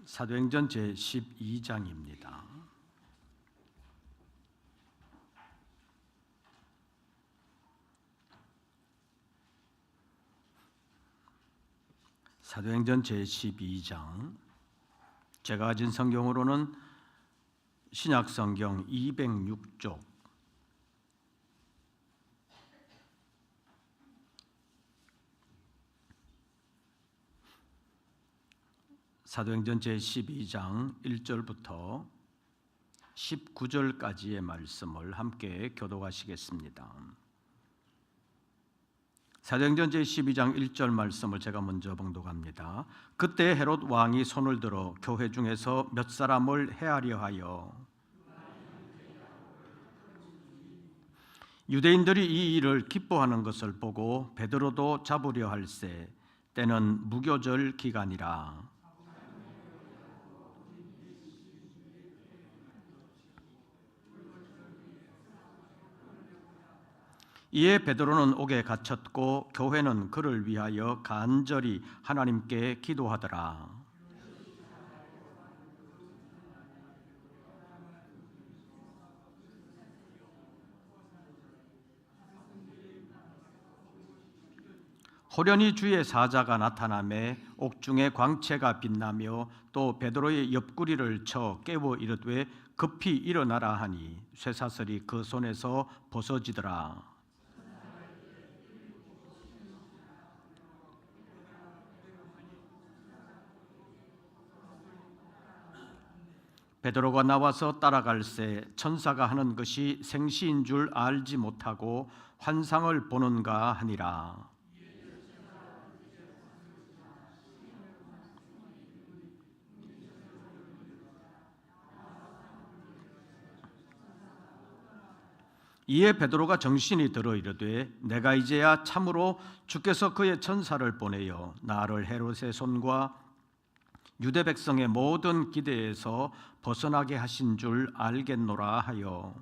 사도행전 제12장입니다. 사도행전 제12장, 제가 가진 성경으로는 신약성경 206쪽, 사도행전 제12장 1절부터 19절까지의 말씀을 함께 교독하시겠습니다. 사도행전 제12장 1절 말씀을 제가 먼저 봉독합니다. 그때 헤롯 왕이 손을 들어 교회 중에서 몇 사람을 해하려 하여 유대인들이 이 일을 기뻐하는 것을 보고 베드로도 잡으려 할세. 때는 무교절 기간이라. 이에 베드로는 옥에 갇혔고 교회는 그를 위하여 간절히 하나님께 기도하더라. 호련히 주의 사자가 나타나매 옥중에 광채가 빛나며 또 베드로의 옆구리를 쳐 깨워 이르되 급히 일어나라 하니 쇠사슬이 그 손에서 벗어지더라. 베드로가 나와서 따라갈새 천사가 하는 것이 생시인 줄 알지 못하고 환상을 보는가 하니라. 이에 베드로가 정신이 들어 이르되 내가 이제야 참으로 주께서 그의 천사를 보내어 나를 헤롯의 손과 유대 백성의 모든 기대에서 벗어나게 하신 줄 알겠노라 하여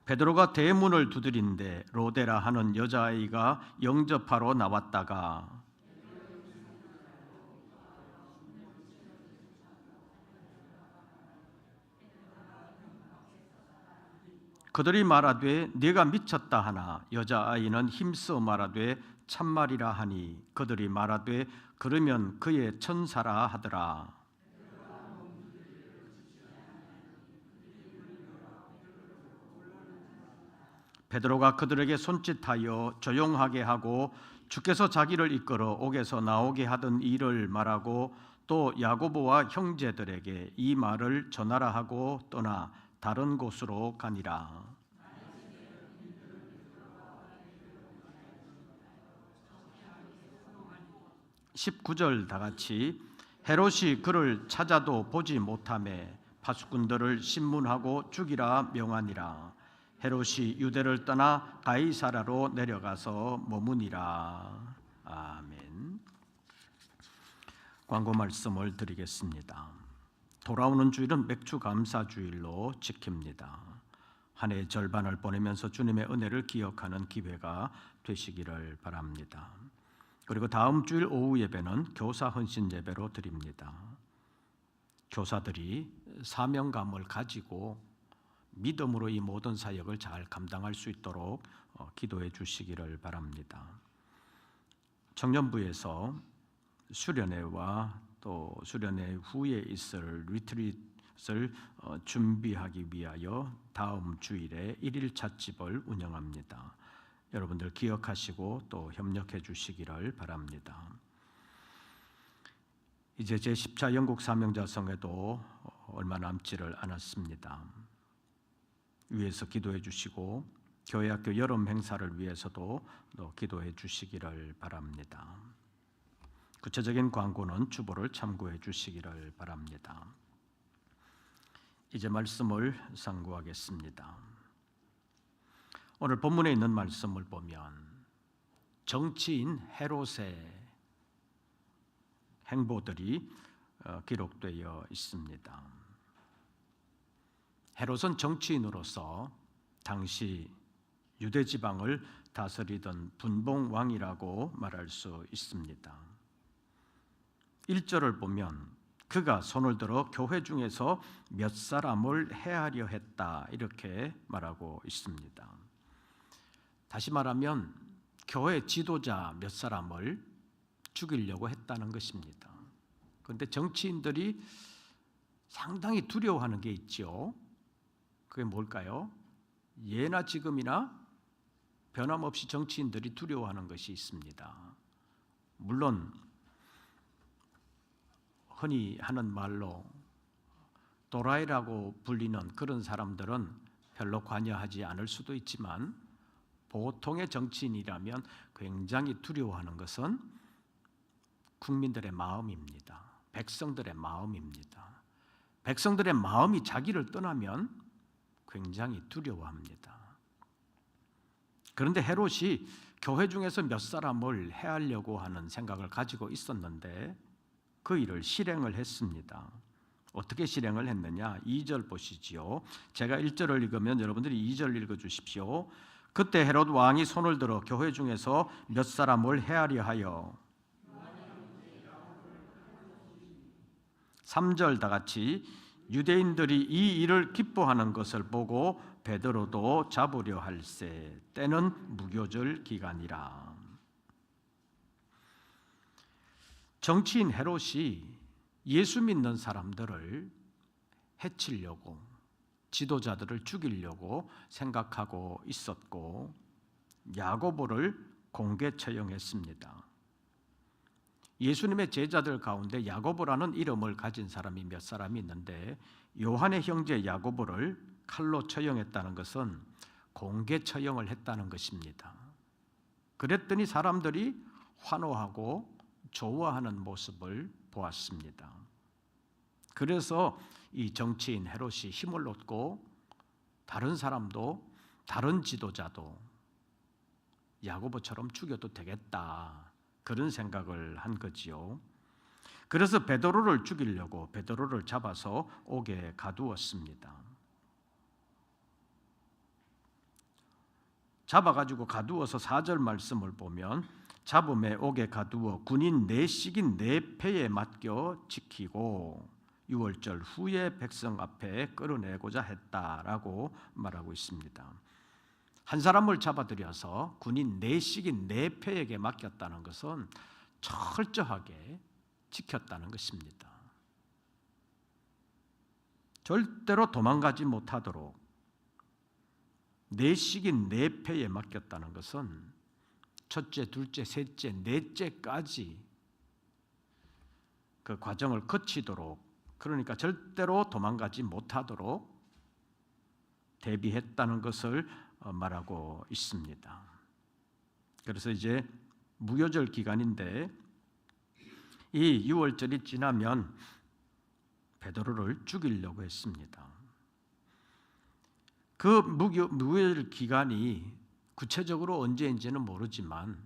베드로가 대문을 두드린데 로데라 하는 여자아이가 영접하러 나왔다가 그들이 말하되 네가 미쳤다 하나 여자아이는 힘써 말하되 참말이라 하니 그들이 말하되 그러면 그의 천사라 하더라. 베드로가 그들에게 손짓하여 조용하게 하고 주께서 자기를 이끌어 옥에서 나오게 하던 일을 말하고 또 야고보와 형제들에게 이 말을 전하라 하고 떠나 다른 곳으로 가니라. 19절 다 같이 헤롯이 그를 찾아도 보지 못하매 파수꾼들을 신문하고 죽이라 명하니라. 헤롯이 유대를 떠나 가이사라로 내려가서 머무니라. 아멘. 광고 말씀을 드리겠습니다. 돌아오는 주일은 맥주 감사 주일로 지킵니다. 한 해의 절반을 보내면서 주님의 은혜를 기억하는 기회가 되시기를 바랍니다. 그리고 다음 주일 오후 예배는 교사 헌신 예배로 드립니다. 교사들이 사명감을 가지고 믿음으로 이 모든 사역을 잘 감당할 수 있도록 기도해 주시기를 바랍니다. 청년부에서 수련회와 또 수련회 후에 있을 리트릿을 준비하기 위하여 다음 주일에 1일 찻집을 운영합니다. 여러분들 기억하시고 또 협력해 주시기를 바랍니다. 이제 제10차 영국 사명자성회도 얼마 남지를 않았습니다. 위에서 기도해 주시고 교회학교 여름 행사를 위해서도 또 기도해 주시기를 바랍니다. 구체적인 광고는 주보를 참고해 주시기를 바랍니다. 이제 말씀을 상고하겠습니다. 오늘 본문에 있는 말씀을 보면 정치인 헤롯의 행보들이 기록되어 있습니다. 헤롯은 정치인으로서 당시 유대 지방을 다스리던 분봉 왕이라고 말할 수 있습니다. 1절을 보면 그가 손을 들어 교회 중에서 몇 사람을 해하려 했다 이렇게 말하고 있습니다. 다시 말하면 교회 지도자 몇 사람을 죽이려고 했다는 것입니다. 그런데 정치인들이 상당히 두려워하는 게 있죠. 그게 뭘까요? 예나 지금이나 변함없이 정치인들이 두려워하는 것이 있습니다. 물론 흔히 하는 말로 도라이라고 불리는 그런 사람들은 별로 관여하지 않을 수도 있지만 보통의 정치인이라면 굉장히 두려워하는 것은 국민들의 마음입니다. 백성들의 마음입니다. 백성들의 마음이 자기를 떠나면 굉장히 두려워합니다. 그런데 헤롯이 교회 중에서 몇 사람을 해하려고 하는 생각을 가지고 있었는데 그 일을 실행을 했습니다. 어떻게 실행을 했느냐? 2절 보시지요. 제가 1절을 읽으면 여러분들이 2절 읽어주십시오. 그때 헤롯 왕이 손을 들어 교회 중에서 몇 사람을 해하려 하여 3절 다 같이 유대인들이 이 일을 기뻐하는 것을 보고 베드로도 잡으려 할세 때는 무교절 기간이라. 정치인 헤롯이 예수 믿는 사람들을 해치려고 지도자들을 죽이려고 생각하고 있었고 야고보를 공개 처형했습니다. 예수님의 제자들 가운데 야고보라는 이름을 가진 사람이 몇 사람이 있는데 요한의 형제 야고보를 칼로 처형했다는 것은 공개 처형을 했다는 것입니다. 그랬더니 사람들이 환호하고 좋아하는 모습을 보았습니다. 그래서 이 정치인 헤롯이 힘을 얻고 다른 사람도 다른 지도자도 야고보처럼 죽여도 되겠다 그런 생각을 한 거지요. 그래서 베드로를 죽이려고 베드로를 잡아서 옥에 가두었습니다. 잡아가지고 가두어서 4절 말씀을 보면 잡음에 옥에 가두어 군인 4씩인 4패에 맡겨 지키고 6월절 후에 백성 앞에 끌어내고자 했다라고 말하고 있습니다. 한 사람을 잡아들여서 군인 4씩인 4패에게 맡겼다는 것은 철저하게 지켰다는 것입니다. 절대로 도망가지 못하도록 4씩인 4패에 맡겼다는 것은 첫째, 둘째, 셋째, 넷째까지 그 과정을 거치도록, 그러니까 절대로 도망가지 못하도록 대비했다는 것을 말하고 있습니다. 그래서 이제 무교절 기간인데 이 6월절이 지나면 베드로를 죽이려고 했습니다. 그 무교절 기간이 구체적으로 언제인지는 모르지만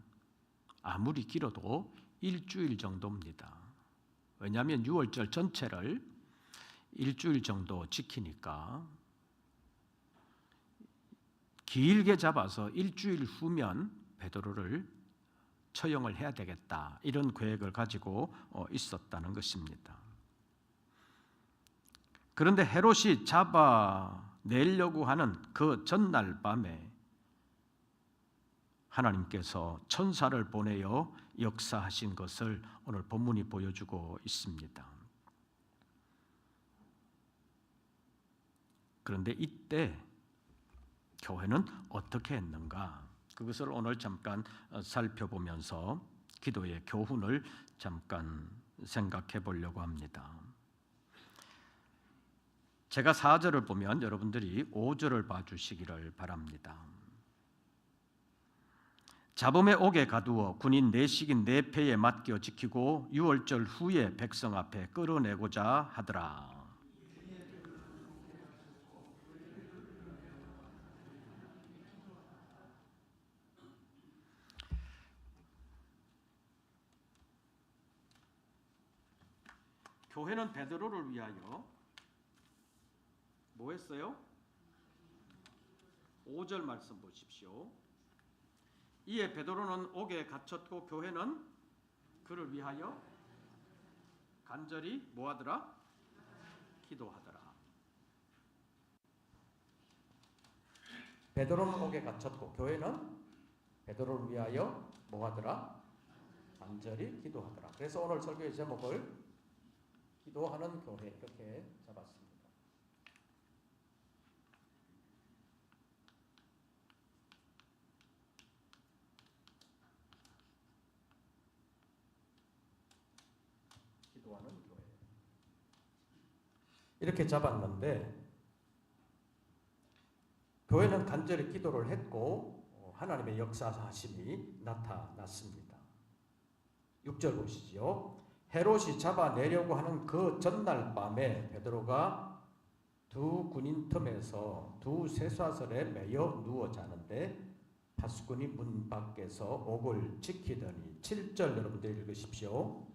아무리 길어도 일주일 정도입니다. 왜냐하면 6월절 전체를 일주일 정도 지키니까 길게 잡아서 일주일 후면 베드로를 처형을 해야 되겠다 이런 계획을 가지고 있었다는 것입니다. 그런데 헤롯이 잡아내려고 하는 그 전날 밤에 하나님께서 천사를 보내어 역사하신 것을 오늘 본문이 보여주고 있습니다. 그런데 이때 교회는 어떻게 했는가? 그것을 오늘 잠깐 살펴보면서 기도의 교훈을 잠깐 생각해 보려고 합니다. 제가 4절을 보면 여러분들이 5절을 봐주시기를 바랍니다. 잡음에 옥에 가두어 군인 4씩인 4패에 맡겨 지키고 6월절 후에 백성 앞에 끌어내고자 하더라. 교회는 베드로를 위하여 뭐 했어요? 5절 말씀 보십시오. 이에 베드로는 옥에 갇혔고 교회는 그를 위하여 간절히 뭐하더라? 기도하더라. 베드로는 옥에 갇혔고 교회는 베드로를 위하여 뭐하더라? 간절히 기도하더라. 그래서 오늘 설교의 제목을 기도하는 교회 이렇게 잡았습니다. 기도하는 교회 이렇게 잡았는데 교회는 간절히 기도를 했고 하나님의 역사하심이 나타났습니다. 6절 보시죠. 헤롯이 잡아내려고 하는 그 전날 밤에 베드로가 두 군인 틈에서 두 쇠사슬에 매여 누워 자는데 파수꾼이 문 밖에서 옥을 지키더니 7절 여러분들 읽으십시오.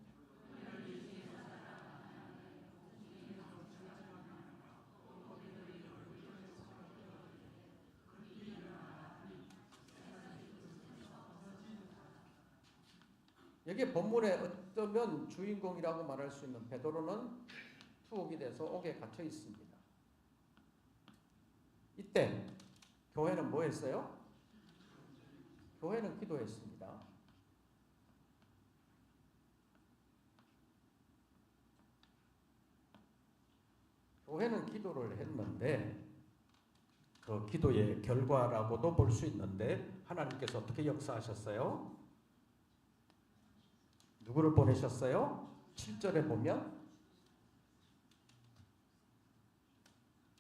여기 본문에 어쩌면 주인공이라고 말할 수 있는 베드로는 투옥이 돼서 옥에 갇혀 있습니다. 이때 교회는 뭐 했어요? 교회는 기도했습니다. 교회는 기도를 했는데 그 기도의 결과라고도 볼 수 있는데 하나님께서 어떻게 역사하셨어요? 누구를 보내셨어요? 7절에 보면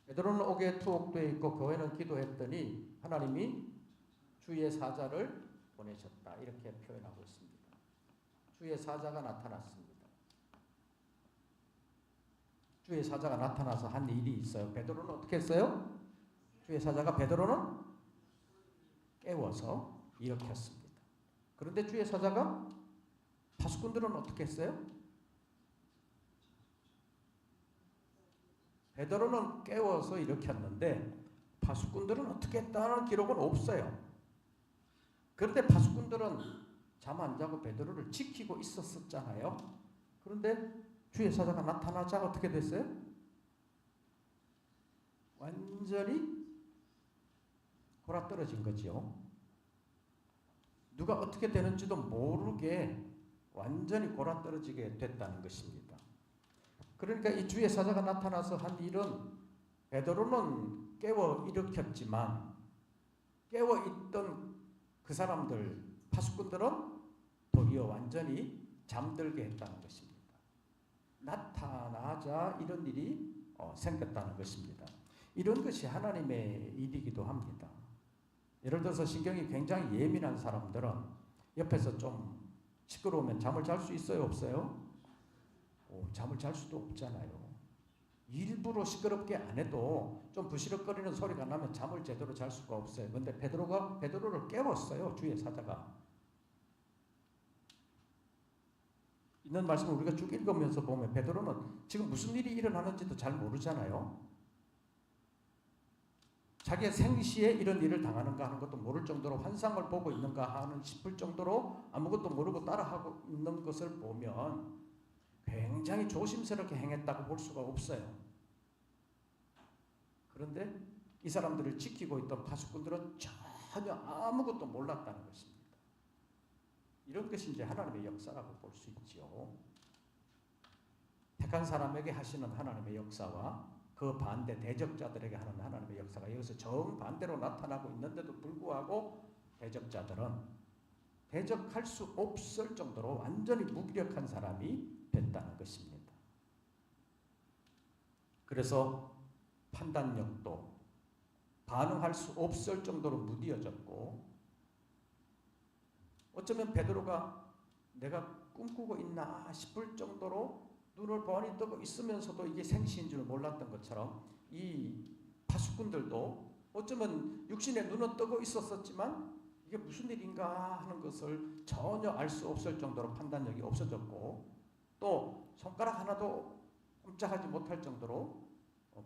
베드로는 옥에 투옥되어 있고 교회는 기도했더니 하나님이 주의 사자를 보내셨다 이렇게 표현하고 있습니다. 주의 사자가 나타났습니다. 주의 사자가 나타나서 한 일이 있어요. 베드로는 어떻게 했어요? 주의 사자가 베드로는 깨워서 일으켰습니다. 그런데 주의 사자가 파수꾼들은 어떻게 했어요? 베드로는 깨워서 일으켰는데 파수꾼들은 어떻게 했다는 기록은 없어요. 그런데 파수꾼들은 잠 안 자고 베드로를 지키고 있었잖아요. 그런데 주의 사자가 나타나자 어떻게 됐어요? 완전히 골아떨어진 거죠. 누가 어떻게 되는지도 모르게 완전히 골아떨어지게 됐다는 것입니다. 그러니까 이 주의 사자가 나타나서 한 일은 베드로는 깨워 일으켰지만 깨워 있던 그 사람들 파수꾼들은 도리어 완전히 잠들게 했다는 것입니다. 나타나자 이런 일이 생겼다는 것입니다. 이런 것이 하나님의 일이기도 합니다. 예를 들어서 신경이 굉장히 예민한 사람들은 옆에서 좀 시끄러우면 잠을 잘 수 있어요? 없어요? 잠을 잘 수도 없잖아요. 일부러 시끄럽게 안 해도 좀 부시럭거리는 소리가 나면 잠을 제대로 잘 수가 없어요. 그런데 베드로를 깨웠어요. 주의 사자가. 있는 말씀을 우리가 쭉 읽으면서 보면 베드로는 지금 무슨 일이 일어나는지도 잘 모르잖아요. 자기의 생시에 이런 일을 당하는가 하는 것도 모를 정도로 환상을 보고 있는가 하는 싶을 정도로 아무것도 모르고 따라하고 있는 것을 보면 굉장히 조심스럽게 행했다고 볼 수가 없어요. 그런데 이 사람들을 지키고 있던 파수꾼들은 전혀 아무것도 몰랐다는 것입니다. 이런 것이 이제 하나님의 역사라고 볼 수 있죠. 택한 사람에게 하시는 하나님의 역사와 그 반대 대적자들에게 하는 하나님의 역사가 여기서 정반대로 나타나고 있는데도 불구하고 대적자들은 대적할 수 없을 정도로 완전히 무기력한 사람이 됐다는 것입니다. 그래서 판단력도 반응할 수 없을 정도로 무뎌졌고 어쩌면 베드로가 내가 꿈꾸고 있나 싶을 정도로 눈을 번히 뜨고 있으면서도 이게 생시인 줄 몰랐던 것처럼 이 파수꾼들도 어쩌면 육신의 눈은 뜨고 있었지만 이게 무슨 일인가 하는 것을 전혀 알 수 없을 정도로 판단력이 없어졌고 또 손가락 하나도 꼼짝하지 못할 정도로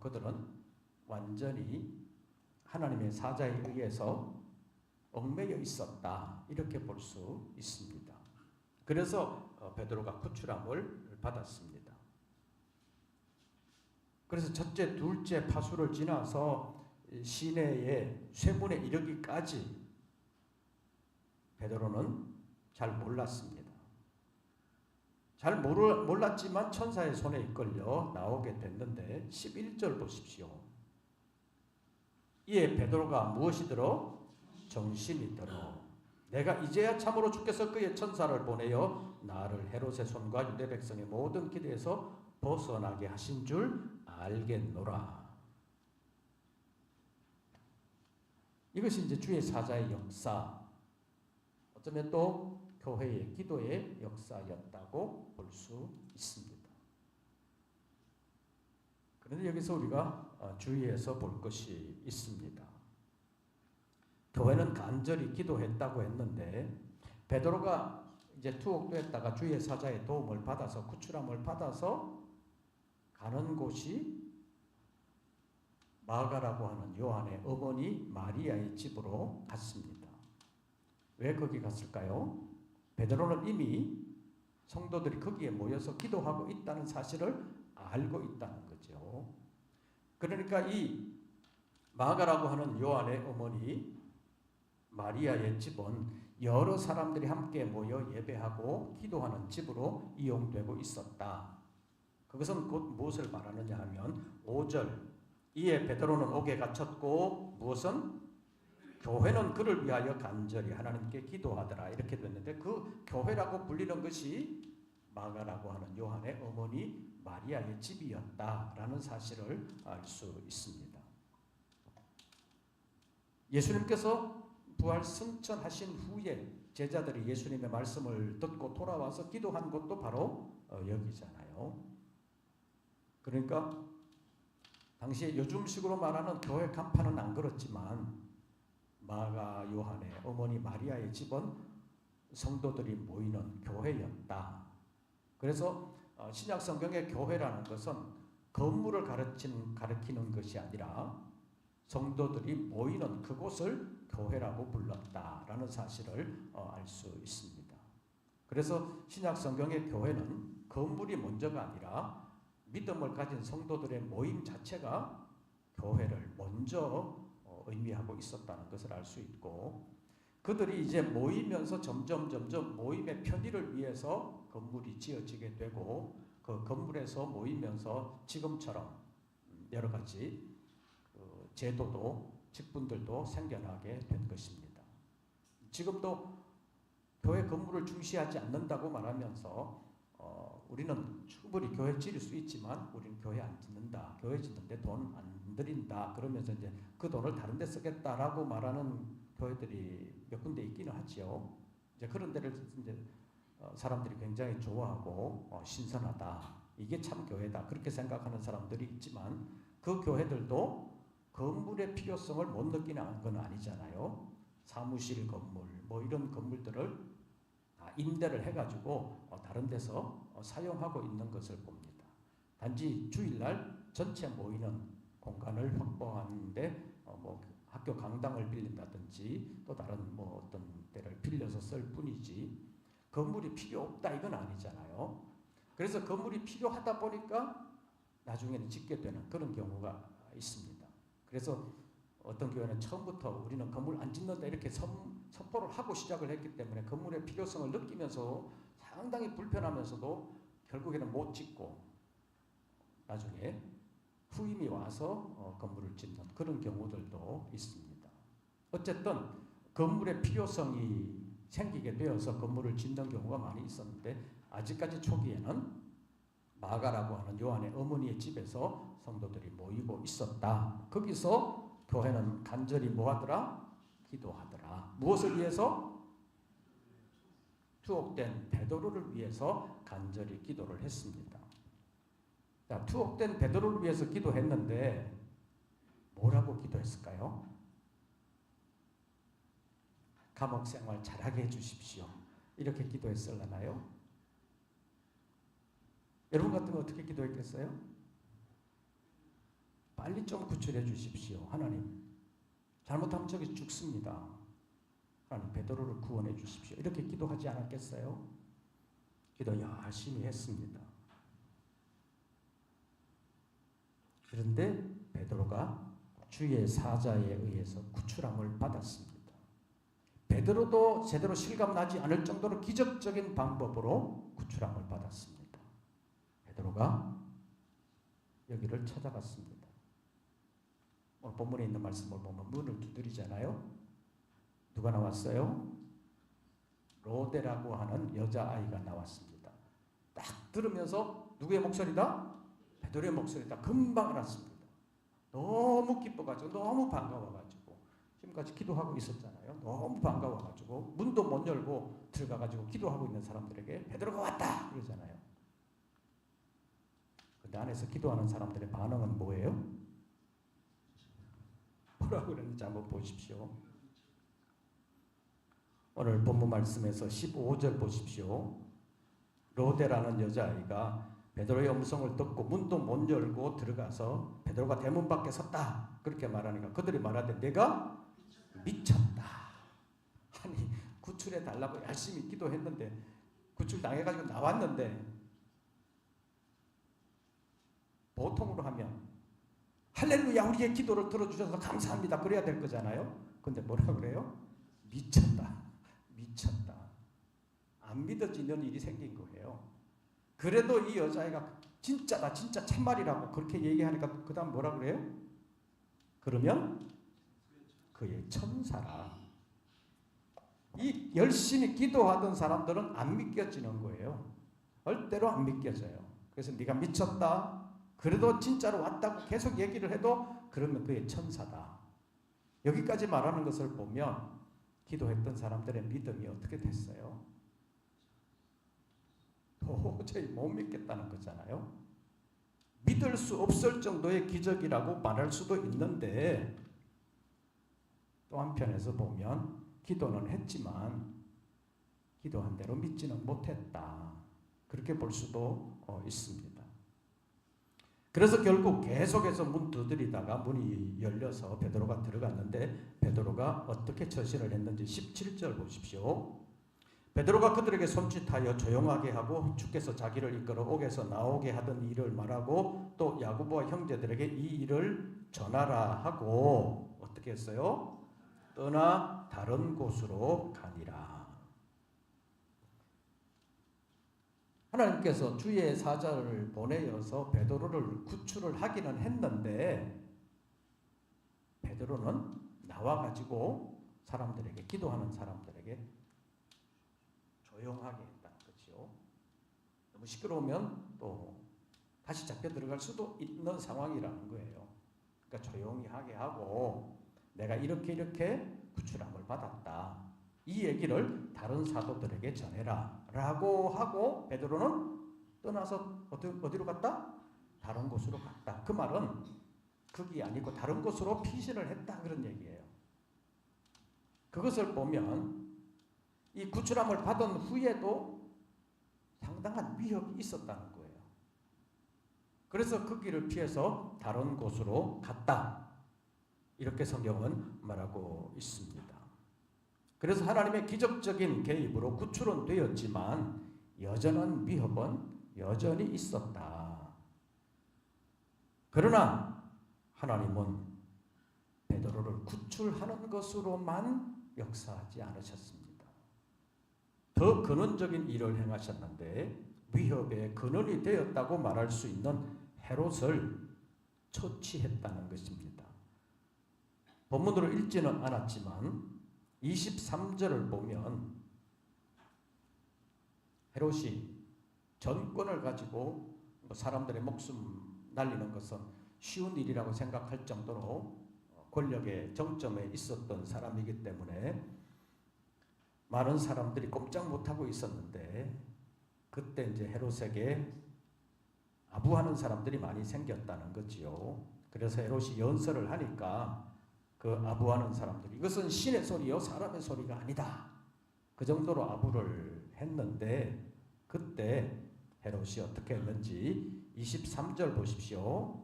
그들은 완전히 하나님의 사자에 의해서 얽매여 있었다, 이렇게 볼 수 있습니다. 그래서 베드로가 구출함을 받았습니다. 그래서 첫째, 둘째 파수를 지나서 시내의 쇠문에 이르기까지 베드로는 잘 몰랐습니다. 잘 몰랐지만 천사의 손에 이끌려 나오게 됐는데 11절 보십시오. 이에 베드로가 무엇이 들어? 정신이 들어 내가 이제야 참으로 주께서 그의 천사를 보내어 나를 헤롯의 손과 유대 백성의 모든 기대에서 벗어나게 하신 줄 알겠노라. 이것이 이제 주의 사자의 역사, 어쩌면 또 교회의 기도의 역사였다고 볼 수 있습니다. 그런데 여기서 우리가 주의해서 볼 것이 있습니다. 교회는 간절히 기도했다고 했는데 베드로가 이제 투옥되었다가 주의 사자의 도움을 받아서 구출함을 받아서 가는 곳이 마가라고 하는 요한의 어머니 마리아의 집으로 갔습니다. 왜 거기 갔을까요? 베드로는 이미 성도들이 거기에 모여서 기도하고 있다는 사실을 알고 있다는 거죠. 그러니까 이 마가라고 하는 요한의 어머니 마리아의 집은 여러 사람들이 함께 모여 예배하고 기도하는 집으로 이용되고 있었다. 그것은 곧 무엇을 말하느냐 하면 5절, 이에 베드로는 옥에 갇혔고 무엇은? 교회는 그를 위하여 간절히 하나님께 기도하더라, 이렇게 됐는데 그 교회라고 불리는 것이 마가라고 하는 요한의 어머니 마리아의 집이었다라는 사실을 알 수 있습니다. 예수님께서 부활 승천하신 후에 제자들이 예수님의 말씀을 듣고 돌아와서 기도한 곳도 바로 여기잖아요. 그러니까 당시에 요즘식으로 말하는 교회 간판은 안 그렇지만 마가 요한의 어머니 마리아의 집은 성도들이 모이는 교회였다. 그래서 신약 성경의 교회라는 것은 건물을 가리키는 것이 아니라 성도들이 모이는 그곳을 교회라고 불렀다라는 사실을 알 수 있습니다. 그래서 신약 성경의 교회는 건물이 먼저가 아니라 믿음을 가진 성도들의 모임 자체가 교회를 먼저 의미하고 있었다는 것을 알 수 있고, 그들이 이제 모이면서 점점 모임의 편의를 위해서 건물이 지어지게 되고 그 건물에서 모이면서 지금처럼 여러 가지 제도도 직분들도 생겨나게 된 것입니다. 지금도 교회 건물을 중시하지 않는다고 말하면서 우리는 충분히 교회 지을 수 있지만 우리는 교회 안 짓는다, 교회 짓는데 돈 안 들인다, 그러면서 이제 그 돈을 다른 데 쓰겠다라고 말하는 교회들이 몇 군데 있기는 하지요. 이제 그런 데를 이제 사람들이 굉장히 좋아하고 신선하다, 이게 참 교회다, 그렇게 생각하는 사람들이 있지만 그 교회들도 건물의 필요성을 못 느끼는 건 아니잖아요. 사무실 건물 뭐 이런 건물들을 임대를 해가지고 다른 데서 사용하고 있는 것을 봅니다. 단지 주일날 전체 모이는 공간을 확보하는데 뭐 학교 강당을 빌린다든지 또 다른 뭐 어떤 데를 빌려서 쓸 뿐이지 건물이 필요 없다 이건 아니잖아요. 그래서 건물이 필요하다 보니까 나중에는 짓게 되는 그런 경우가 있습니다. 그래서 어떤 교회는 처음부터 우리는 건물 안 짓는다 이렇게 선포를 하고 시작을 했기 때문에 건물의 필요성을 느끼면서 상당히 불편하면서도 결국에는 못 짓고 나중에 후임이 와서 건물을 짓는 그런 경우들도 있습니다. 어쨌든 건물의 필요성이 생기게 되어서 건물을 짓는 경우가 많이 있었는데 아직까지 초기에는 마가라고 하는 요한의 어머니의 집에서 성도들이 모이고 있었다. 거기서 교회는 간절히 뭐하더라? 기도하더라. 무엇을 위해서? 투옥된 베드로를 위해서 간절히 기도를 했습니다. 자, 투옥된 베드로를 위해서 기도했는데 뭐라고 기도했을까요? 감옥 생활 잘하게 해주십시오, 이렇게 기도했을라나요? 여러분 같으면 어떻게 기도했겠어요? 빨리 좀 구출해 주십시오, 하나님. 잘못하면 저기 죽습니다. 하나님 베드로를 구원해 주십시오. 이렇게 기도하지 않았겠어요? 기도 열심히 했습니다. 그런데 베드로가 주의 사자에 의해서 구출함을 받았습니다. 베드로도 제대로 실감나지 않을 정도로 기적적인 방법으로 구출함을 받았습니다. 베드로가 여기를 찾아갔습니다. 오늘 본문에 있는 말씀을 보면 문을 두드리잖아요. 누가 나왔어요? 로데라고 하는 여자아이가 나왔습니다. 딱 들으면서 누구의 목소리다? 베드로의 목소리다. 금방 알았습니다. 너무 기뻐가지고 너무 반가워가지고 지금까지 기도하고 있었잖아요. 너무 반가워가지고 문도 못 열고 들어가가지고 기도하고 있는 사람들에게 베드로가 왔다 그러잖아요. 근데 안에서 기도하는 사람들의 반응은 뭐예요? 뭐라고 그랬는지 한번 보십시오. 오늘 본문 말씀에서 15절 보십시오. 로데라는 여자아이가 베드로의 음성을 듣고 문도 못 열고 들어가서 베드로가 대문 밖에 섰다 그렇게 말하니까 그들이 말하되 내가 미쳤다. 아니 구출해 달라고 열심히 기도했는데 구출 당해가지고 나왔는데 보통으로 하면 할렐루야 우리의 기도를 들어주셔서 감사합니다 그래야 될 거잖아요. 근데 뭐라 그래요? 미쳤다. 미쳤다. 안 믿어지는 일이 생긴 거예요. 그래도 이 여자애가 진짜다 진짜 참말이라고 그렇게 얘기하니까 그 다음 뭐라 그래요? 그러면 그의 천사라. 이 열심히 기도하던 사람들은 안 믿겨지는 거예요. 절대로 안 믿겨져요. 그래서 네가 미쳤다. 그래도 진짜로 왔다고 계속 얘기를 해도 그러면 그의 천사다. 여기까지 말하는 것을 보면 기도했던 사람들의 믿음이 어떻게 됐어요? 도저히 못 믿겠다는 거잖아요. 믿을 수 없을 정도의 기적이라고 말할 수도 있는데 또 한편에서 보면 기도는 했지만 기도한 대로 믿지는 못했다. 그렇게 볼 수도 있습니다. 그래서 결국 계속해서 문 두드리다가 문이 열려서 베드로가 들어갔는데 베드로가 어떻게 처신을 했는지 17절 보십시오. 베드로가 그들에게 손짓하여 조용하게 하고 주께서 자기를 이끌어 옥에서 나오게 하던 일을 말하고 또 야고보와 형제들에게 이 일을 전하라 하고 어떻게 했어요? 떠나 다른 곳으로 가니라. 하나님께서 주의 사자를 보내어서 베드로를 구출을 하기는 했는데 베드로는 나와가지고 사람들에게 기도하는 사람들에게 조용하게 했다는 거죠. 너무 시끄러우면 또 다시 잡혀 들어갈 수도 있는 상황이라는 거예요. 그러니까 조용히 하게 하고 내가 이렇게 구출함을 받았다. 이 얘기를 다른 사도들에게 전해라 라고 하고 베드로는 떠나서 어디로 갔다? 다른 곳으로 갔다. 그 말은 거기 아니고 다른 곳으로 피신을 했다 그런 얘기예요. 그것을 보면 이 구출함을 받은 후에도 상당한 위협이 있었다는 거예요. 그래서 그 길을 피해서 다른 곳으로 갔다. 이렇게 성경은 말하고 있습니다. 그래서 하나님의 기적적인 개입으로 구출은 되었지만 여전한 위협은 여전히 있었다. 그러나 하나님은 베드로를 구출하는 것으로만 역사하지 않으셨습니다. 더 근원적인 일을 행하셨는데 위협의 근원이 되었다고 말할 수 있는 헤롯을 처치했다는 것입니다. 본문으로 읽지는 않았지만 23절을 보면 헤롯이 전권을 가지고 사람들의 목숨 날리는 것은 쉬운 일이라고 생각할 정도로 권력의 정점에 있었던 사람이기 때문에 많은 사람들이 꼼짝 못하고 있었는데 그때 이제 헤롯에게 아부하는 사람들이 많이 생겼다는 거지요. 그래서 헤롯이 연설을 하니까 그 아부하는 사람들이 이것은 신의 소리요 사람의 소리가 아니다. 그 정도로 아부를 했는데 그때 헤롯이 어떻게 했는지 23절 보십시오.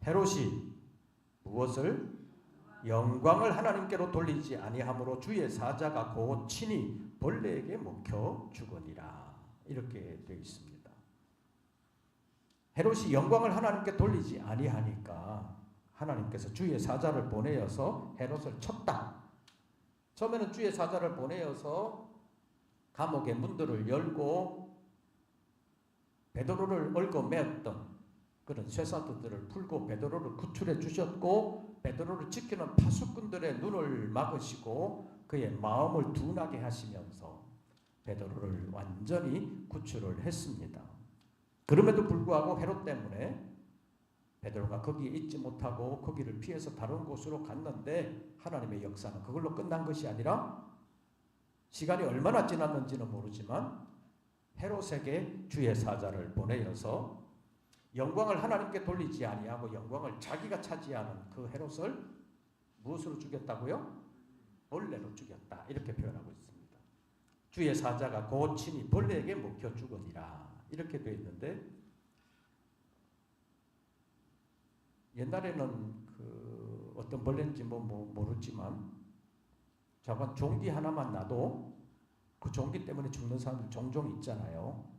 헤롯이 무엇을? 영광을 하나님께로 돌리지 아니하므로 주의 사자가 곧 친히 벌레에게 먹혀 죽으니라. 이렇게 되어 있습니다. 헤롯이 영광을 하나님께 돌리지 아니하니까 하나님께서 주의 사자를 보내어서 헤롯을 쳤다. 처음에는 주의 사자를 보내어서 감옥의 문들을 열고 베드로를 얽어 매었던 그런 쇠사도들을 풀고 베드로를 구출해 주셨고, 베드로를 지키는 파수꾼들의 눈을 막으시고 그의 마음을 둔하게 하시면서 베드로를 완전히 구출을 했습니다. 그럼에도 불구하고 헤롯 때문에 베드로가 거기에 있지 못하고 거기를 피해서 다른 곳으로 갔는데, 하나님의 역사는 그걸로 끝난 것이 아니라 시간이 얼마나 지났는지는 모르지만 헤롯에게 주의 사자를 보내어서 영광을 하나님께 돌리지 아니하고 영광을 자기가 차지하는 그 헤롯을 무엇으로 죽였다고요? 벌레로 죽였다. 이렇게 표현하고 있습니다. 주의 사자가 곧 친히 벌레에게 먹혀 죽으니라. 이렇게 되어 있는데, 옛날에는 그 어떤 벌레인지 모르지만 저건 종기 하나만 놔도 그 종기 때문에 죽는 사람들 종종 있잖아요.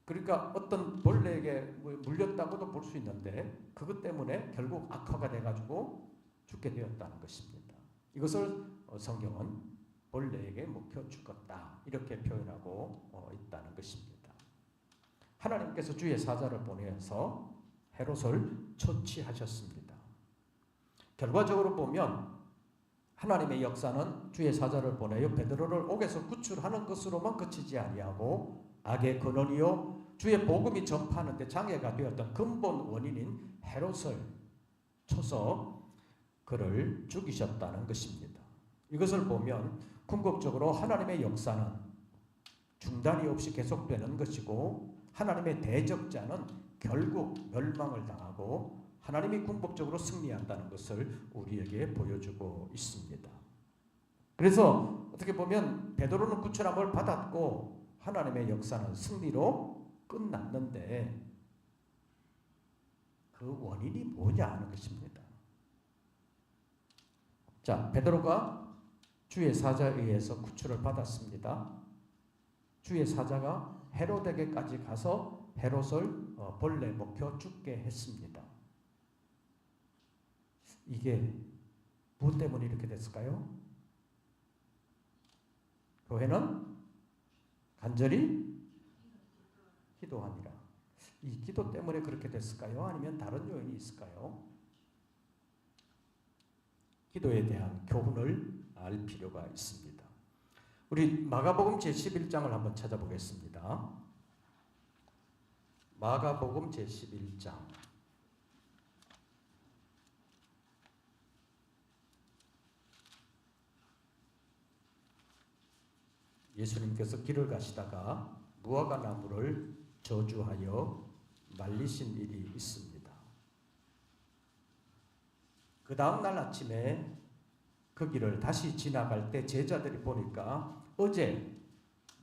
그러니까 어떤 벌레에게 물렸다고도 볼 수 있는데 그것 때문에 결국 악화가 돼가지고 죽게 되었다는 것입니다. 이것을 성경은 벌레에게 먹혀 죽었다 이렇게 표현하고 있다는 것입니다. 하나님께서 주의 사자를 보내서 헤롯을 처치하셨습니다. 결과적으로 보면 하나님의 역사는 주의 사자를 보내어 베드로를 옥에서 구출하는 것으로만 그치지 아니하고 악의 근원이요 주의 복음이 전파하는 데 장애가 되었던 근본 원인인 헤롯을 쳐서 그를 죽이셨다는 것입니다. 이것을 보면 궁극적으로 하나님의 역사는 중단이 없이 계속되는 것이고, 하나님의 대적자는 결국 멸망을 당하고 하나님이 궁극적으로 승리한다는 것을 우리에게 보여주고 있습니다. 그래서 어떻게 보면 베드로는 구출함을 받았고 하나님의 역사는 승리로 끝났는데 그 원인이 뭐냐 하는 것입니다. 자, 베드로가 주의 사자에 의해서 구출을 받았습니다. 주의 사자가 헤롯에게까지 가서 헤롯을 벌레 먹혀 죽게 했습니다. 이게 무엇 때문에 이렇게 됐을까요? 교회는 간절히 기도하니라. 이 기도 때문에 그렇게 됐을까요? 아니면 다른 요인이 있을까요? 기도에 대한 교훈을 알 필요가 있습니다. 우리 마가복음 제11장을 한번 찾아보겠습니다. 마가복음 제11장. 예수님께서 길을 가시다가 무화과 나무를 저주하여 말리신 일이 있습니다. 그 다음 날 아침에 그 길을 다시 지나갈 때 제자들이 보니까 어제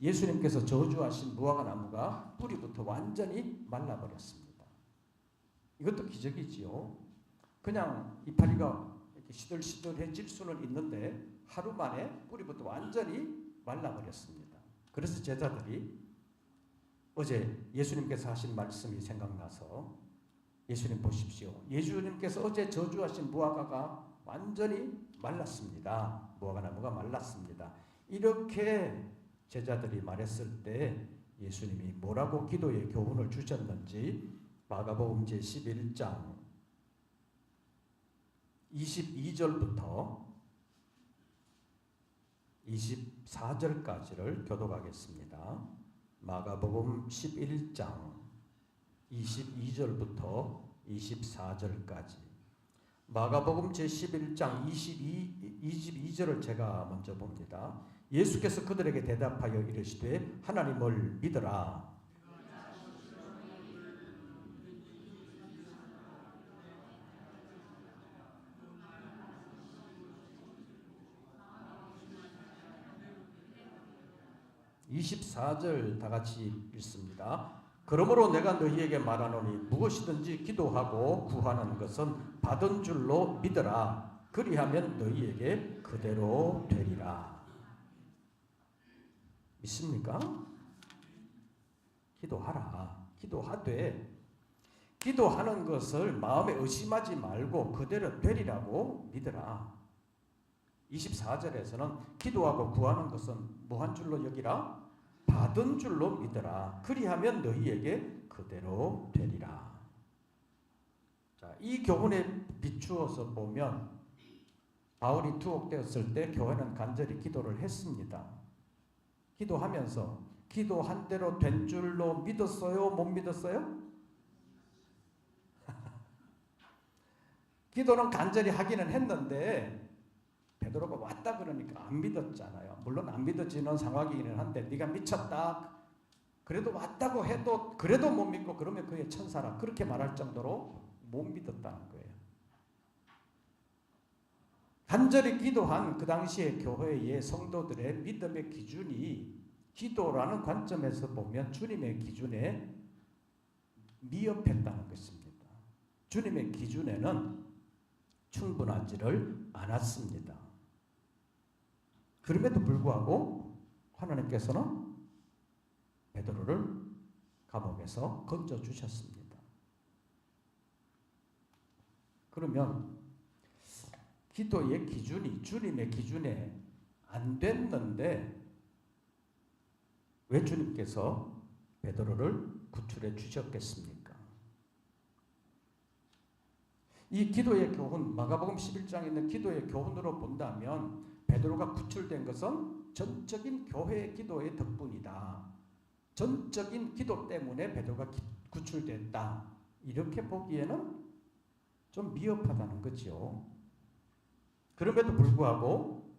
예수님께서 저주하신 무화과 나무가 뿌리부터 완전히 말라버렸습니다. 이것도 기적이지요. 그냥 이파리가 이렇게 시들시들해질 수는 있는데 하루 만에 뿌리부터 완전히 말라버렸습니다. 그래서 제자들이 어제 예수님께서 하신 말씀이 생각나서, 예수님 보십시오, 예수님께서 어제 저주하신 무화과가 완전히 말랐습니다. 무화과 나무가 말랐습니다. 이렇게 제자들이 말했을 때 예수님이 뭐라고 기도의 교훈을 주셨는지 마가복음 제11장 22절부터 24절까지를 교독하겠습니다. 마가복음 11장 22절부터 24절까지. 마가복음 제11장 22절을 제가 먼저 봅니다. 예수께서 그들에게 대답하여 이르시되 하나님을 믿으라. (24절) 다 같이 읽습니다. 그러므로 내가 너희에게 말하노니 무엇이든지 기도하고 구하는 것은 받은 줄로 믿으라. 그리하면 너희에게 그대로 되리라. 믿습니까? 기도하라. 기도하되 기도하는 것을 마음에 의심하지 말고 그대로 되리라고 믿으라. 24절에서는 기도하고 구하는 것은 뭐한 줄로 여기라? 받은 줄로 믿으라. 그리하면 너희에게 그대로 되리라. 자, 이 교훈에 비추어서 보면 바울이 투옥되었을 때 교회는 간절히 기도를 했습니다. 기도하면서 기도한 대로 된 줄로 믿었어요? 못 믿었어요? 기도는 간절히 하기는 했는데 베드로가 왔다 그러니까 안 믿었잖아요. 물론 안 믿어지는 상황이기는 한데 네가 미쳤다. 그래도 왔다고 해도 그래도 못 믿고 그러면 그의 천사라 그렇게 말할 정도로 못 믿었다는 거예요. 간절히 기도한 그 당시의 교회의 성도들의 믿음의 기준이 기도라는 관점에서 보면 주님의 기준에 미흡했다는 것입니다. 주님의 기준에는 충분하지를 않았습니다. 그럼에도 불구하고 하나님께서는 베드로를 감옥에서 건져주셨습니다. 그러면 기도의 기준이 주님의 기준에 안 됐는데 왜 주님께서 베드로를 구출해 주셨겠습니까? 이 기도의 교훈, 마가복음 11장에 있는 기도의 교훈으로 본다면 베드로가 구출된 것은 전적인 교회의 기도의 덕분이다. 전적인 기도 때문에 베드로가 구출됐다. 이렇게 보기에는 좀 미흡하다는 거죠. 그럼에도 불구하고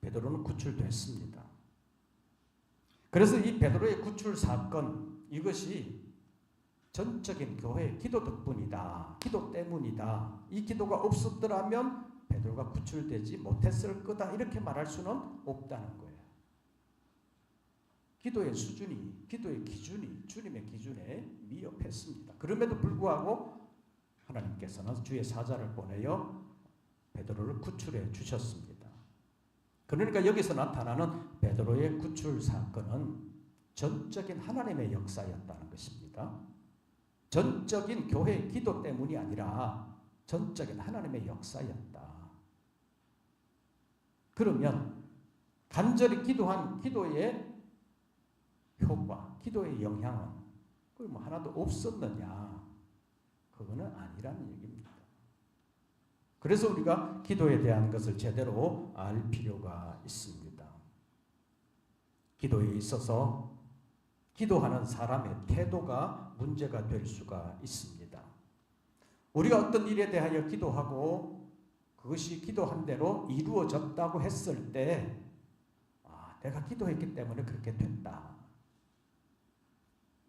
베드로는 구출됐습니다. 그래서 이 베드로의 구출 사건, 이것이 전적인 교회의 기도 덕분이다. 기도 때문이다. 이 기도가 없었더라면 베드로가 구출되지 못했을 거다. 이렇게 말할 수는 없다는 거예요. 기도의 수준이, 기도의 기준이 주님의 기준에 미흡했습니다. 그럼에도 불구하고 하나님께서는 주의 사자를 보내어 베드로를 구출해 주셨습니다. 그러니까 여기서 나타나는 베드로의 구출 사건은 전적인 하나님의 역사였다는 것입니다. 전적인 교회의 기도 때문이 아니라 전적인 하나님의 역사였다. 그러면 간절히 기도한 기도의 효과, 기도의 영향은 뭐 하나도 없었느냐? 그거는 아니라는 얘기입니다. 그래서 우리가 기도에 대한 것을 제대로 알 필요가 있습니다. 기도에 있어서 기도하는 사람의 태도가 문제가 될 수가 있습니다. 우리가 어떤 일에 대하여 기도하고 그것이 기도한 대로 이루어졌다고 했을 때 내가 기도했기 때문에 그렇게 됐다.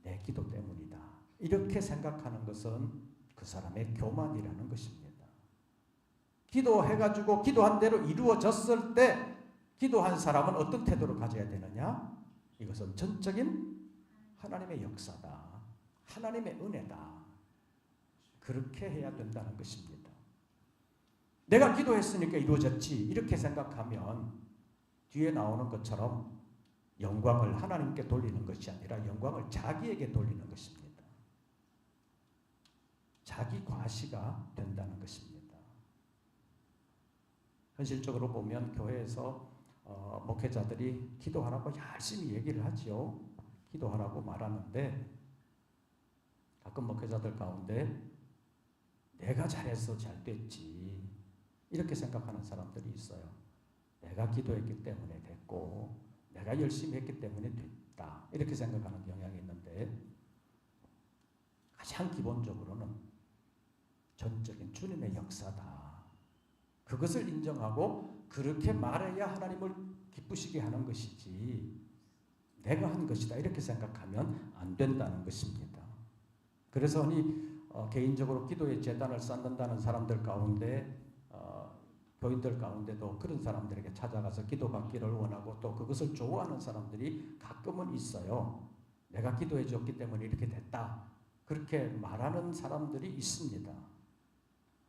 내 기도 때문이다. 이렇게 생각하는 것은 그 사람의 교만이라는 것입니다. 기도해가지고 기도한 대로 이루어졌을 때 기도한 사람은 어떤 태도를 가져야 되느냐? 이것은 전적인 하나님의 역사다. 하나님의 은혜다. 그렇게 해야 된다는 것입니다. 내가 기도했으니까 이루어졌지 이렇게 생각하면 뒤에 나오는 것처럼 영광을 하나님께 돌리는 것이 아니라 영광을 자기에게 돌리는 것입니다. 자기 과시가 된다는 것입니다. 현실적으로 보면 교회에서 목회자들이 기도하라고 열심히 얘기를 하지요. 기도하라고 말하는데 가끔 목회자들 가운데 내가 잘해서 잘 됐지 이렇게 생각하는 사람들이 있어요. 내가 기도했기 때문에 됐고 내가 열심히 했기 때문에 됐다 이렇게 생각하는 경향이 있는데 가장 기본적으로는 전적인 주님의 역사다. 그것을 인정하고 그렇게 말해야 하나님을 기쁘시게 하는 것이지 내가 한 것이다 이렇게 생각하면 안 된다는 것입니다. 그래서 개인적으로 기도의 제단을 쌓는다는 사람들 가운데 교인들 가운데도 그런 사람들에게 찾아가서 기도받기를 원하고 또 그것을 좋아하는 사람들이 가끔은 있어요. 내가 기도해 줬기 때문에 이렇게 됐다. 그렇게 말하는 사람들이 있습니다.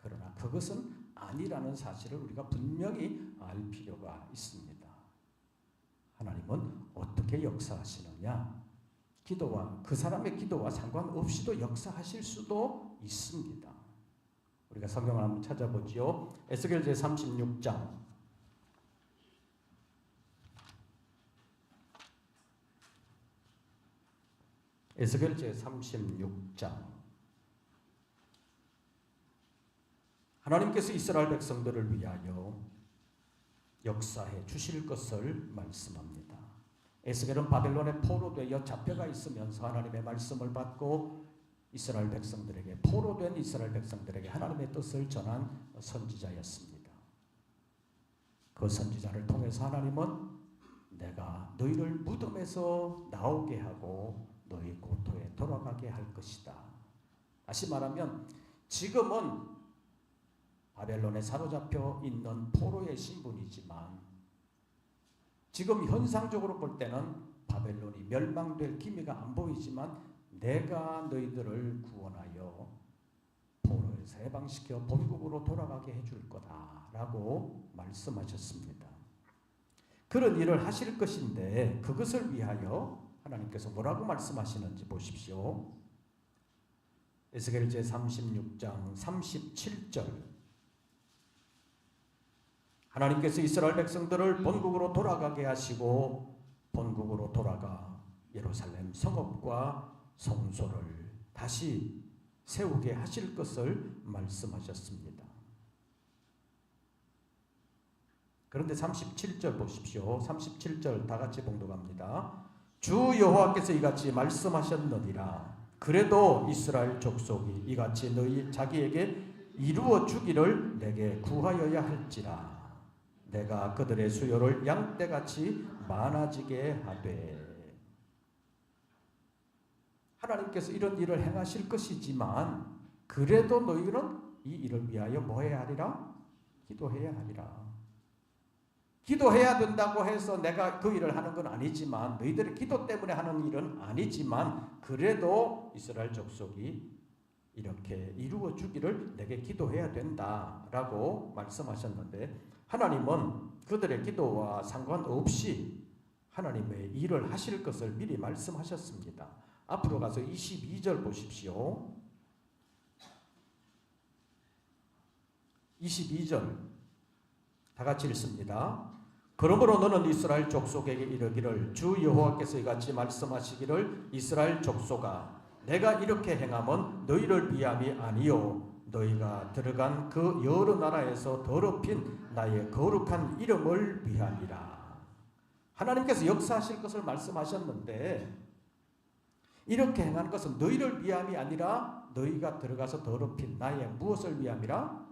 그러나 그것은 아니라는 사실을 우리가 분명히 알 필요가 있습니다. 하나님은 어떻게 역사하시느냐? 기도와 그 사람의 기도와 상관없이도 역사하실 수도 있습니다. 우리가 성경을 한번 찾아보지요. 에스겔 제36장 에스겔 제36장 하나님께서 이스라엘 백성들을 위하여 역사해 주실 것을 말씀합니다. 에스겔은 바벨론에 포로되어 잡혀가 있으면서 하나님의 말씀을 받고 이스라엘 백성들에게, 포로된 이스라엘 백성들에게 하나님의 뜻을 전한 선지자였습니다. 그 선지자를 통해서 하나님은 내가 너희를 무덤에서 나오게 하고 너희 고토에 돌아가게 할 것이다. 다시 말하면 지금은 바벨론에 사로잡혀 있는 포로의 신분이지만 지금 현상적으로 볼 때는 바벨론이 멸망될 기미가 안 보이지만 내가 너희들을 구원하여 포로에서 해방시켜 본국으로 돌아가게 해줄 거다라고 말씀하셨습니다. 그런 일을 하실 것인데 그것을 위하여 하나님께서 뭐라고 말씀하시는지 보십시오. 에스겔 제36장 37절 하나님께서 이스라엘 백성들을 본국으로 돌아가게 하시고 본국으로 돌아가 예루살렘 성읍과 성소를 다시 세우게 하실 것을 말씀하셨습니다. 그런데 37절 보십시오. 37절 다 같이 봉독합니다. 주 여호와께서 이같이 말씀하셨느니라. 그래도 이스라엘 족속이 이같이 너희 자기에게 이루어 주기를 내게 구하여야 할지라. 내가 그들의 수요를 양떼같이 많아지게 하되. 하나님께서 이런 일을 행하실 것이지만 그래도 너희는 이 일을 위하여 뭐 해야 하리라? 기도해야 하리라. 기도해야 된다고 해서 내가 그 일을 하는 건 아니지만, 너희들의 기도 때문에 하는 일은 아니지만 그래도 이스라엘 족속이 이렇게 이루어 주기를 내게 기도해야 된다라고 말씀하셨는데, 하나님은 그들의 기도와 상관없이 하나님의 일을 하실 것을 미리 말씀하셨습니다. 앞으로 가서 22절 보십시오. 22절 다 같이 읽습니다. 그러므로 너는 이스라엘 족속에게 이르기를 주 여호와께서 이같이 말씀하시기를 이스라엘 족속아 내가 이렇게 행함은 너희를 위함이 아니요 너희가 들어간 그 여러 나라에서 더럽힌 나의 거룩한 이름을 위함이라. 하나님께서 역사하실 것을 말씀하셨는데 이렇게 행하는 것은 너희를 위함이 아니라 너희가 들어가서 더럽힌 나의 무엇을 위함이라?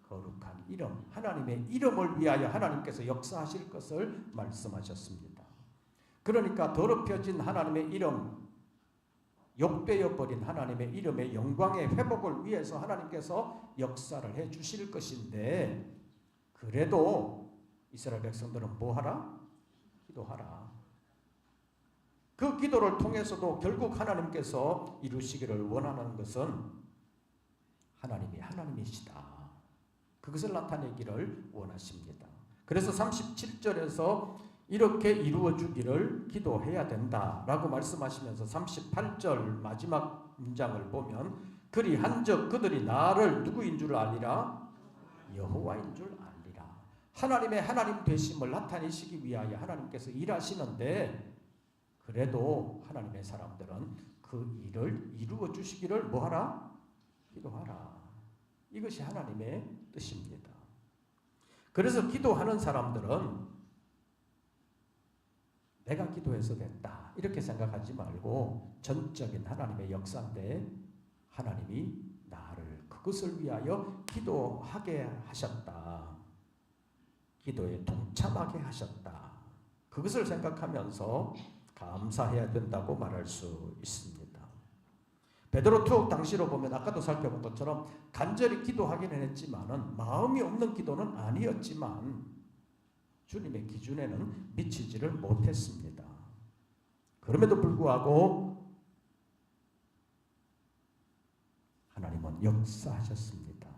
거룩한 이름, 하나님의 이름을 위하여 하나님께서 역사하실 것을 말씀하셨습니다. 그러니까 더럽혀진 하나님의 이름, 욕되어 버린 하나님의 이름의 영광의 회복을 위해서 하나님께서 역사를 해 주실 것인데, 그래도 이스라엘 백성들은 뭐 하라? 기도하라. 그 기도를 통해서도 결국 하나님께서 이루시기를 원하는 것은 하나님이 하나님이시다, 그것을 나타내기를 원하십니다. 그래서 37절에서 이렇게 이루어 주기를 기도해야 된다라고 말씀하시면서 38절 마지막 문장을 보면 그리 한즉 그들이 나를 누구인 줄 알리라? 여호와인 줄 알리라. 하나님의 하나님 되심을 나타내시기 위하여 하나님께서 일하시는데, 그래도 하나님의 사람들은 그 일을 이루어 주시기를 뭐하라? 기도하라. 이것이 하나님의 뜻입니다. 그래서 기도하는 사람들은 내가 기도해서 됐다 이렇게 생각하지 말고 전적인 하나님의 역사인데 하나님이 나를 그것을 위하여 기도하게 하셨다, 기도에 동참하게 하셨다, 그것을 생각하면서 감사해야 된다고 말할 수 있습니다. 베드로 투옥 당시로 보면 아까도 살펴본 것처럼 간절히 기도하기는 했지만은 마음이 없는 기도는 아니었지만 주님의 기준에는 미치지를 못했습니다. 그럼에도 불구하고 하나님은 역사하셨습니다.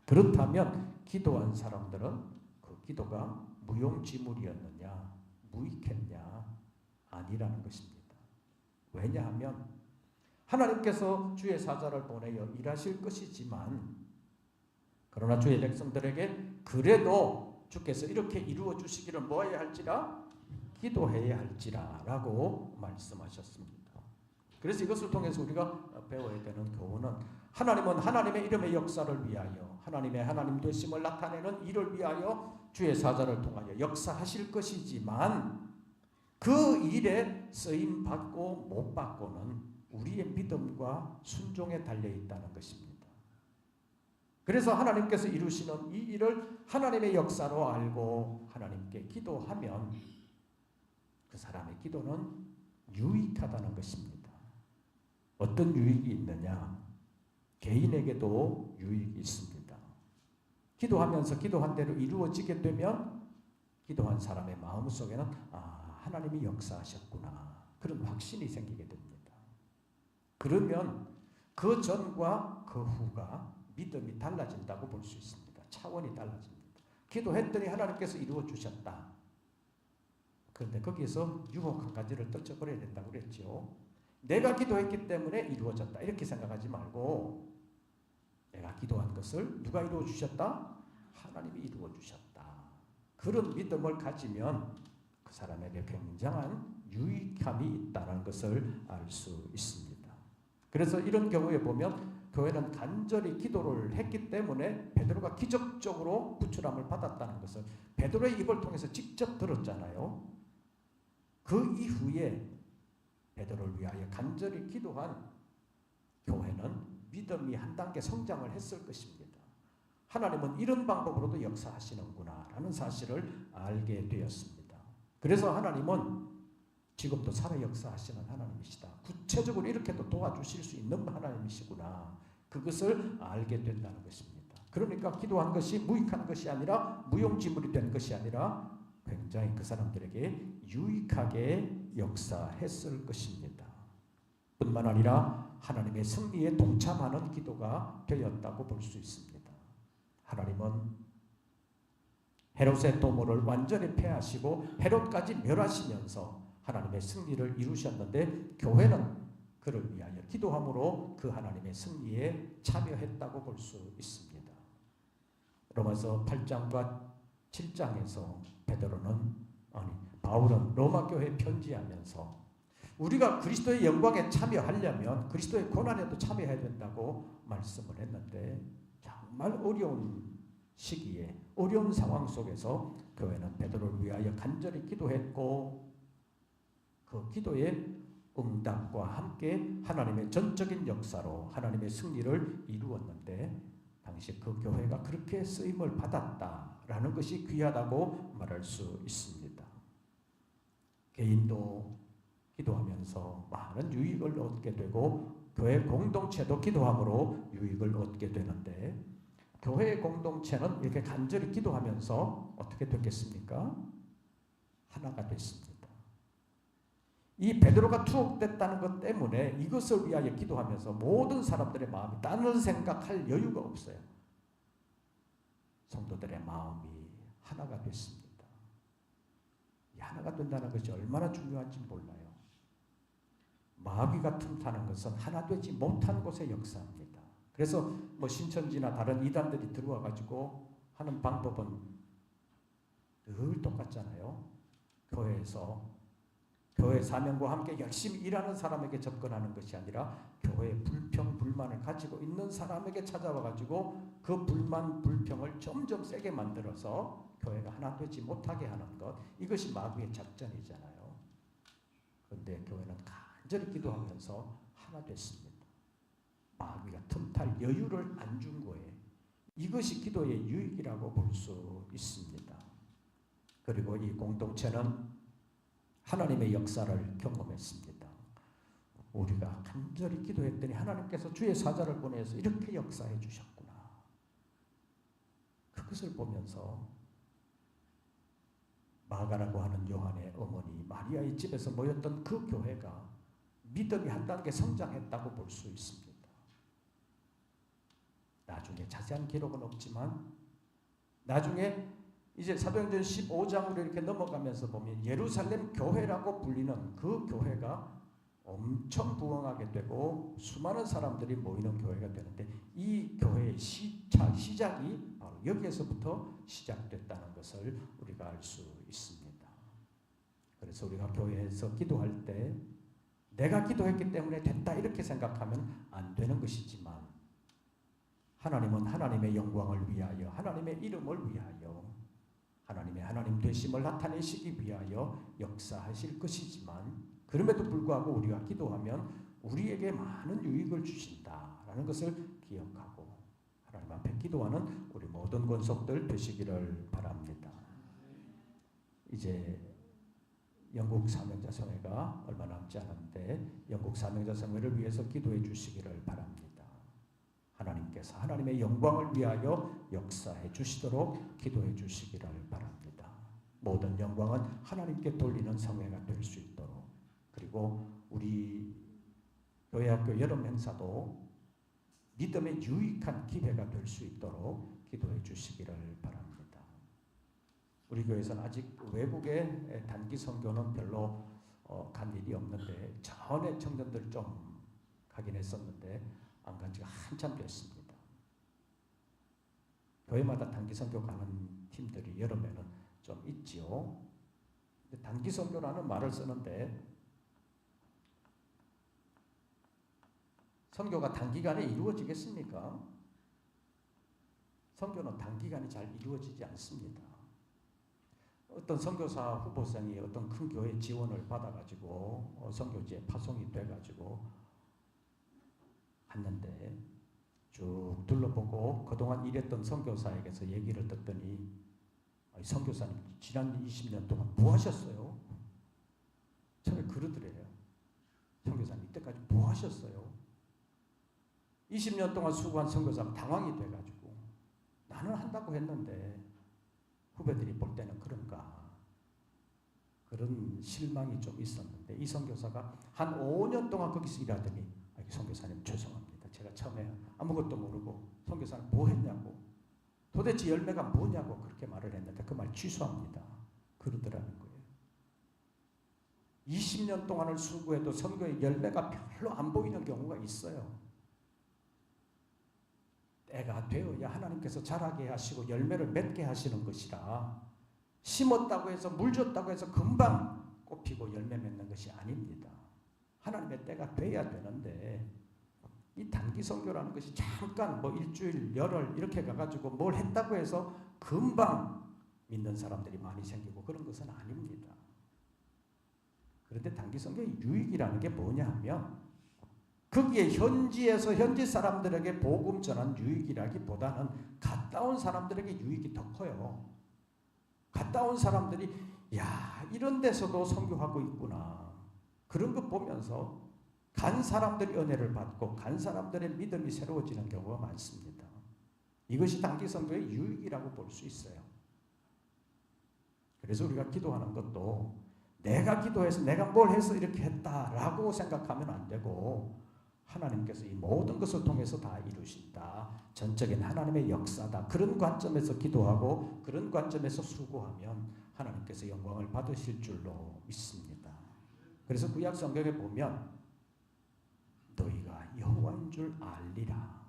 그렇다면 기도한 사람들은 그 기도가 무용지물이었느냐, 무익했냐? 아니라는 것입니다. 왜냐하면 하나님께서 주의 사자를 보내어 일하실 것이지만, 그러나 주의 백성들에게 그래도 주께서 이렇게 이루어 주시기를 뭐해야 할지라? 기도해야 할지라 라고 말씀하셨습니다. 그래서 이것을 통해서 우리가 배워야 되는 교훈은, 하나님은 하나님의 이름의 역사를 위하여, 하나님의 하나님 되심을 나타내는 일을 위하여 주의 사자를 통하여 역사하실 것이지만, 그 일에 쓰임 받고 못 받고는 우리의 믿음과 순종에 달려 있다는 것입니다. 그래서 하나님께서 이루시는 이 일을 하나님의 역사로 알고 하나님께 기도하면 그 사람의 기도는 유익하다는 것입니다. 어떤 유익이 있느냐? 개인에게도 유익이 있습니다. 기도하면서 기도한 대로 이루어지게 되면 기도한 사람의 마음속에는 하나님이 역사하셨구나, 그런 확신이 생기게 됩니다. 그러면 그 전과 그 후가 믿음이 달라진다고 볼 수 있습니다. 차원이 달라집니다. 기도했더니 하나님께서 이루어 주셨다. 그런데 거기에서 유혹 한 가지를 떨쳐버려야 된다고 그랬죠. 내가 기도했기 때문에 이루어졌다, 이렇게 생각하지 말고, 내가 기도한 것을 누가 이루어 주셨다? 하나님이 이루어 주셨다. 그런 믿음을 가지면 그 사람에게 굉장한 유익함이 있다는 것을 알 수 있습니다. 그래서 이런 경우에 보면 교회는 간절히 기도를 했기 때문에 베드로가 기적적으로 구출함을 받았다는 것을 베드로의 입을 통해서 직접 들었잖아요. 그 이후에 베드로를 위하여 간절히 기도한 교회는 믿음이 한 단계 성장을 했을 것입니다. 하나님은 이런 방법으로도 역사하시는구나 라는 사실을 알게 되었습니다. 그래서 하나님은 지금도 살아 역사하시는 하나님이시다, 구체적으로 이렇게도 도와주실 수 있는 하나님이시구나, 그것을 알게 된다는 것입니다. 그러니까 기도한 것이 무익한 것이 아니라, 무용지물이 된 것이 아니라 굉장히 그 사람들에게 유익하게 역사했을 것입니다. 뿐만 아니라 하나님의 승리에 동참하는 기도가 되었다고 볼 수 있습니다. 하나님은 헤롯의 도모를 완전히 패하시고 헤롯까지 멸하시면서 하나님의 승리를 이루셨는데, 교회는 그를 위하여 기도함으로 그 하나님의 승리에 참여했다고 볼 수 있습니다. 로마서 8장과 7장에서 바울은 로마 교회에 편지하면서 우리가 그리스도의 영광에 참여하려면 그리스도의 고난에도 참여해야 된다고 말씀을 했는데, 정말 어려운 시기에, 어려운 상황 속에서 교회는 베드로를 위하여 간절히 기도했고, 그 기도의 응답과 함께 하나님의 전적인 역사로 하나님의 승리를 이루었는데, 당시 그 교회가 그렇게 쓰임을 받았다라는 것이 귀하다고 말할 수 있습니다. 개인도 기도하면서 많은 유익을 얻게 되고, 교회 공동체도 기도함으로 유익을 얻게 되는데, 교회의 공동체는 이렇게 간절히 기도하면서 어떻게 됐겠습니까? 하나가 됐습니다. 이 베드로가 투옥됐다는 것 때문에 이것을 위하여 기도하면서 모든 사람들의 마음이 다른 생각할 여유가 없어요. 성도들의 마음이 하나가 됐습니다. 이 하나가 된다는 것이 얼마나 중요한지 몰라요. 마귀가 틈타는 것은 하나 되지 못한 곳의 역사입니다. 그래서 신천지나 다른 이단들이 들어와 가지고 하는 방법은 늘 똑같잖아요. 교회에서 교회 사명과 함께 열심히 일하는 사람에게 접근하는 것이 아니라 교회의 불평, 불만을 가지고 있는 사람에게 찾아와 가지고 그 불만, 불평을 점점 세게 만들어서 교회가 하나 되지 못하게 하는 것, 이것이 마귀의 작전이잖아요. 그런데 교회는 간절히 기도하면서 하나 됐습니다. 마귀가 틈탈 여유를 안 준 거예요. 이것이 기도의 유익이라고 볼 수 있습니다. 그리고 이 공동체는 하나님의 역사를 경험했습니다. 우리가 간절히 기도했더니 하나님께서 주의 사자를 보내서 이렇게 역사해 주셨구나. 그것을 보면서 마가라고 하는 요한의 어머니 마리아의 집에서 모였던 그 교회가 믿음이 한 단계 성장했다고 볼 수 있습니다. 나중에 자세한 기록은 없지만 나중에 이제 사도행전 15장으로 이렇게 넘어가면서 보면 예루살렘 교회라고 불리는 그 교회가 엄청 부흥하게 되고 수많은 사람들이 모이는 교회가 되는데 이 교회의 시작이 바로 여기에서부터 시작됐다는 것을 우리가 알 수 있습니다. 그래서 우리가 교회에서 기도할 때 내가 기도했기 때문에 됐다 이렇게 생각하면 안 되는 것이지만 하나님은 하나님의 영광을 위하여 하나님의 이름을 위하여 하나님의 하나님 되심을 나타내시기 위하여 역사하실 것이지만 그럼에도 불구하고 우리가 기도하면 우리에게 많은 유익을 주신다라는 것을 기억하고 하나님 앞에 기도하는 우리 모든 권속들 되시기를 바랍니다. 이제 영국 사명자 성회가 얼마 남지 않은데 영국 사명자 성회를 위해서 기도해 주시기를 바랍니다. 하나님께서 하나님의 영광을 위하여 역사해 주시도록 기도해 주시기를 바랍니다. 모든 영광은 하나님께 돌리는 성회가 될 수 있도록 그리고 우리 교회학교 여름 행사도 믿음의 유익한 기회가 될 수 있도록 기도해 주시기를 바랍니다. 우리 교회에서는 아직 외국에 단기 선교는 별로 간 일이 없는데 전에 청년들 좀 가긴 했었는데 안 간 지가 한참 됐습니다. 교회마다 단기 선교 가는 팀들이 여름에는 좀 있지요. 단기 선교라는 말을 쓰는데 선교가 단기간에 이루어지겠습니까? 선교는 단기간에 잘 이루어지지 않습니다. 어떤 선교사 후보생이 어떤 큰 교회 지원을 받아가지고 선교지에 파송이 돼가지고 갔는데 쭉 둘러보고 그동안 일했던 선교사에게서 얘기를 듣더니 선교사님 지난 20년 동안 뭐 하셨어요? 처음에 그러더래요. 선교사님 이때까지 뭐 하셨어요? 20년 동안 수고한 선교사가 당황이 돼가지고 나는 한다고 했는데 후배들이 볼 때는 그런가 그런 실망이 좀 있었는데 이 선교사가 한 5년 동안 거기서 일하더니 선교사님 죄송합니다. 제가 처음에 아무것도 모르고 선교사님 뭐 했냐고 도대체 열매가 뭐냐고 그렇게 말을 했는데 그 말 취소합니다. 그러더라는 거예요. 20년 동안을 수고해도 선교의 열매가 별로 안 보이는 경우가 있어요. 때가 되어야 하나님께서 자라게 하시고 열매를 맺게 하시는 것이라 심었다고 해서 물 줬다고 해서 금방 꽃피고 열매 맺는 것이 아닙니다. 하나님의 때가 돼야 되는데 이 단기 선교라는 것이 잠깐 뭐 일주일 열흘 이렇게 가가지고 뭘 했다고 해서 금방 믿는 사람들이 많이 생기고 그런 것은 아닙니다. 그런데 단기 선교의 유익이라는 게 뭐냐 하면 거기에 현지에서 현지 사람들에게 복음 전한 유익이라기보다는 갔다 온 사람들에게 유익이 더 커요. 갔다 온 사람들이 야 이런 데서도 선교하고 있구나. 그런 것 보면서 간 사람들이 은혜를 받고 간 사람들의 믿음이 새로워지는 경우가 많습니다. 이것이 단기 선교의 유익이라고 볼 수 있어요. 그래서 우리가 기도하는 것도 내가 기도해서 내가 뭘 해서 이렇게 했다라고 생각하면 안 되고 하나님께서 이 모든 것을 통해서 다 이루신다. 전적인 하나님의 역사다. 그런 관점에서 기도하고 그런 관점에서 수고하면 하나님께서 영광을 받으실 줄로 믿습니다. 그래서 구약 성경에 보면 너희가 여호와인 줄 알리라.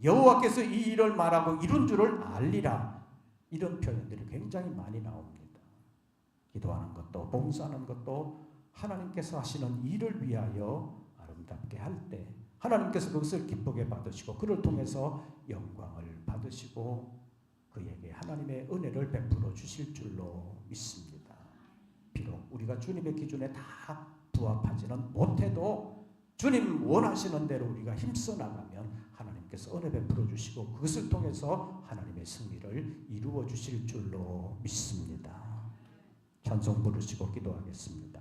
여호와께서 이 일을 말하고 이룬 줄을 알리라. 이런 표현들이 굉장히 많이 나옵니다. 기도하는 것도 봉사하는 것도 하나님께서 하시는 일을 위하여 아름답게 할 때 하나님께서 그것을 기쁘게 받으시고 그를 통해서 영광을 받으시고 그에게 하나님의 은혜를 베풀어 주실 줄로 믿습니다. 비록 우리가 주님의 기준에 다 부합하지는 못해도 주님 원하시는 대로 우리가 힘써 나가면 하나님께서 은혜 베풀어 주시고 그것을 통해서 하나님의 승리를 이루어 주실 줄로 믿습니다. 찬송 부르시고 기도하겠습니다.